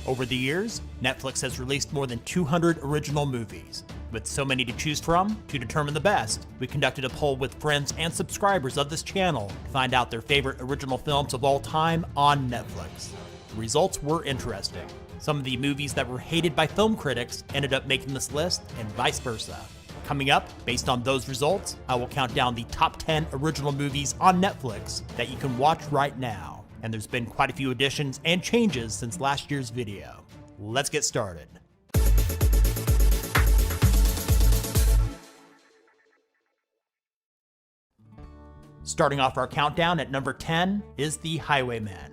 Over the years, Netflix has released more than 200 original movies. With so many to choose from, to determine the best, we conducted a poll with friends and subscribers of this channel to find out their favorite original films of all time on Netflix. The results were interesting. Some of the movies that were hated by film critics ended up making this list, and vice versa. Coming up, based on those results, I will count down the top 10 original movies on Netflix that you can watch right now. And there's been quite a few additions and changes since last year's video. Let's get started. Starting off our countdown at number 10 is The Highwaymen.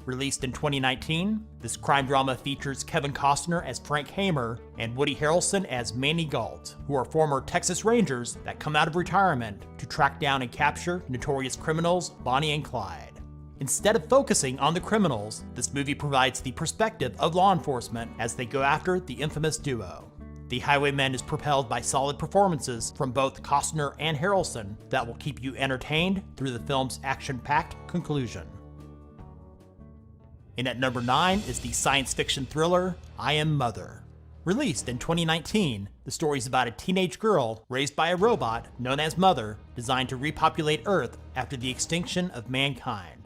Released in 2019, this crime drama features Kevin Costner as Frank Hamer and Woody Harrelson as Manny Galt, who are former Texas Rangers that come out of retirement to track down and capture notorious criminals Bonnie and Clyde. Instead of focusing on the criminals, this movie provides the perspective of law enforcement as they go after the infamous duo. The Highwaymen is propelled by solid performances from both Costner and Harrelson that will keep you entertained through the film's action-packed conclusion. And at number 9 is the science fiction thriller I Am Mother. Released in 2019, the story is about a teenage girl raised by a robot known as Mother, designed to repopulate Earth after the extinction of mankind.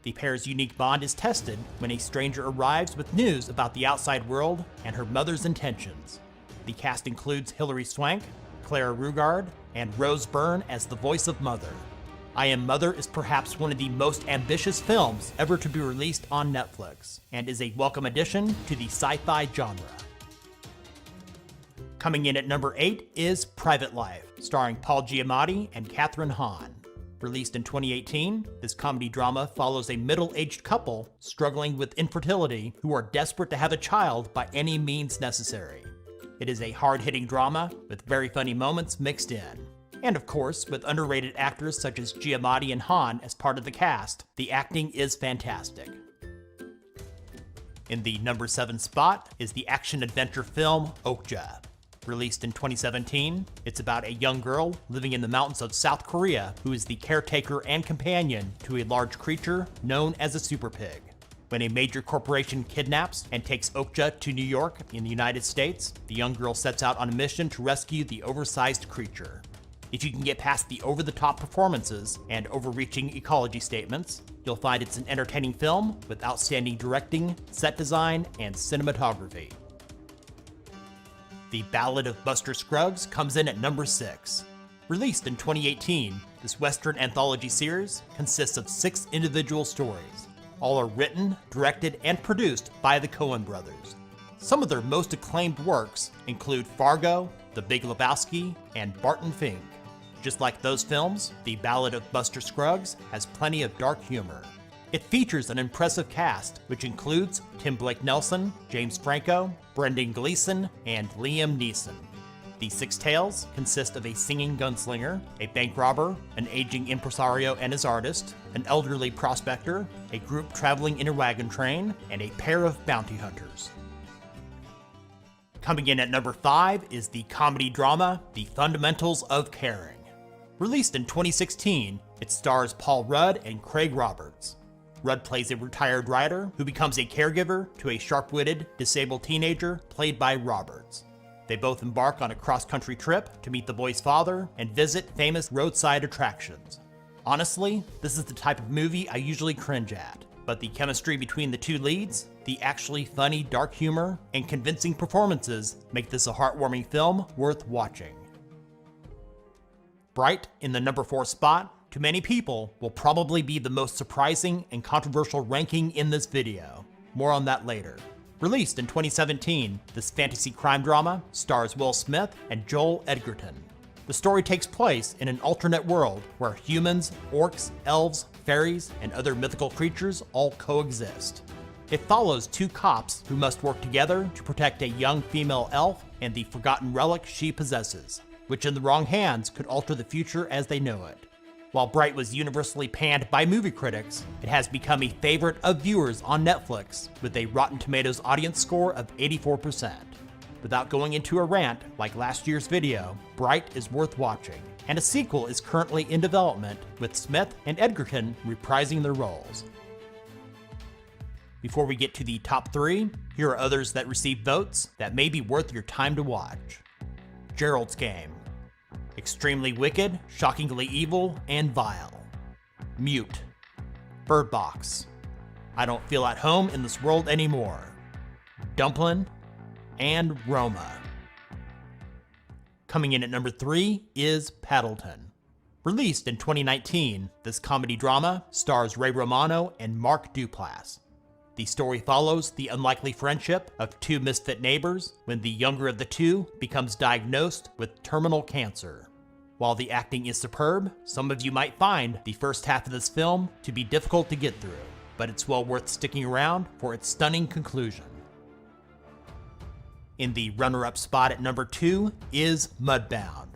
The pair's unique bond is tested when a stranger arrives with news about the outside world and her mother's intentions. The cast includes Hilary Swank, Clara Rugaard, and Rose Byrne as the voice of Mother. I Am Mother is perhaps one of the most ambitious films ever to be released on Netflix, and is a welcome addition to the sci-fi genre. Coming in at number 8 is Private Life, starring Paul Giamatti and Kathryn Hahn. Released in 2018, this comedy drama follows a middle-aged couple struggling with infertility who are desperate to have a child by any means necessary. It is a hard-hitting drama with very funny moments mixed in. And of course, with underrated actors such as Giamatti and Hahn as part of the cast, the acting is fantastic. In the number 7 spot is the action-adventure film Okja. Released in 2017, it's about a young girl living in the mountains of South Korea who is the caretaker and companion to a large creature known as a super pig. When a major corporation kidnaps and takes Okja to New York in the United States, the young girl sets out on a mission to rescue the oversized creature. If you can get past the over-the-top performances and overreaching ecology statements, you'll find it's an entertaining film with outstanding directing, set design, and cinematography. The Ballad of Buster Scruggs comes in at number 6. Released in 2018, this Western anthology series consists of 6 individual stories. All are written, directed, and produced by the Coen brothers. Some of their most acclaimed works include Fargo, The Big Lebowski, and Barton Fink. Just like those films, The Ballad of Buster Scruggs has plenty of dark humor. It features an impressive cast, which includes Tim Blake Nelson, James Franco, Brendan Gleeson, and Liam Neeson. The 6 tales consist of a singing gunslinger, a bank robber, an aging impresario and his artist, an elderly prospector, a group traveling in a wagon train, and a pair of bounty hunters. Coming in at number 5 is the comedy drama The Fundamentals of Caring. Released in 2016, it stars Paul Rudd and Craig Roberts. Rudd plays a retired writer who becomes a caregiver to a sharp-witted, disabled teenager played by Roberts. They both embark on a cross-country trip to meet the boy's father and visit famous roadside attractions. Honestly, this is the type of movie I usually cringe at, but the chemistry between the 2 leads, the actually funny dark humor, and convincing performances make this a heartwarming film worth watching. Bright, in the number 4 spot, to many people, will probably be the most surprising and controversial ranking in this video. More on that later. Released in 2017, this fantasy crime drama stars Will Smith and Joel Edgerton. The story takes place in an alternate world where humans, orcs, elves, fairies, and other mythical creatures all coexist. It follows 2 cops who must work together to protect a young female elf and the forgotten relic she possesses, which in the wrong hands could alter the future as they know it. While Bright was universally panned by movie critics, it has become a favorite of viewers on Netflix with a Rotten Tomatoes audience score of 84%. Without going into a rant like last year's video, Bright is worth watching, and a sequel is currently in development with Smith and Edgerton reprising their roles. Before we get to the top 3, here are others that received votes that may be worth your time to watch. Gerald's Game. Extremely wicked, shockingly evil, and vile. Mute. Bird Box. I don't feel at home in this world anymore. Dumplin', and Roma. Coming in at number 3 is Paddleton. Released in 2019, this comedy drama stars Ray Romano and Mark Duplass. The story follows the unlikely friendship of two misfit neighbors when the younger of the two becomes diagnosed with terminal cancer. While the acting is superb, some of you might find the first half of this film to be difficult to get through, but it's well worth sticking around for its stunning conclusion. In the runner-up spot at number 2 is Mudbound.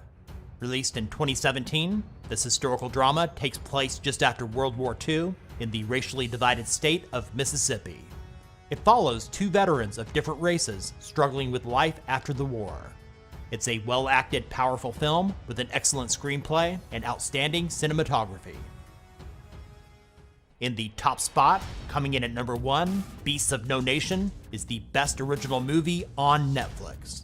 Released in 2017, this historical drama takes place just after World War II in the racially divided state of Mississippi. It follows two veterans of different races struggling with life after the war. It's a well-acted, powerful film with an excellent screenplay and outstanding cinematography. In the top spot, coming in at number 1, Beasts of No Nation is the best original movie on Netflix.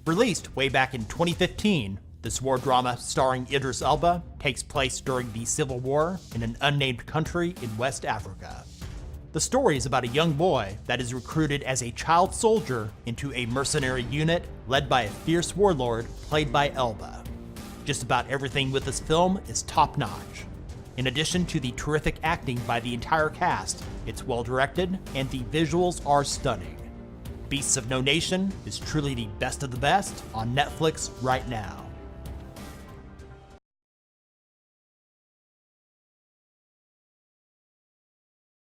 Released way back in 2015, this war drama starring Idris Elba takes place during the Civil War in an unnamed country in West Africa. The story is about a young boy that is recruited as a child soldier into a mercenary unit led by a fierce warlord played by Elba. Just about everything with this film is top-notch. In addition to the terrific acting by the entire cast, it's well-directed and the visuals are stunning. Beasts of No Nation is truly the best of the best on Netflix right now.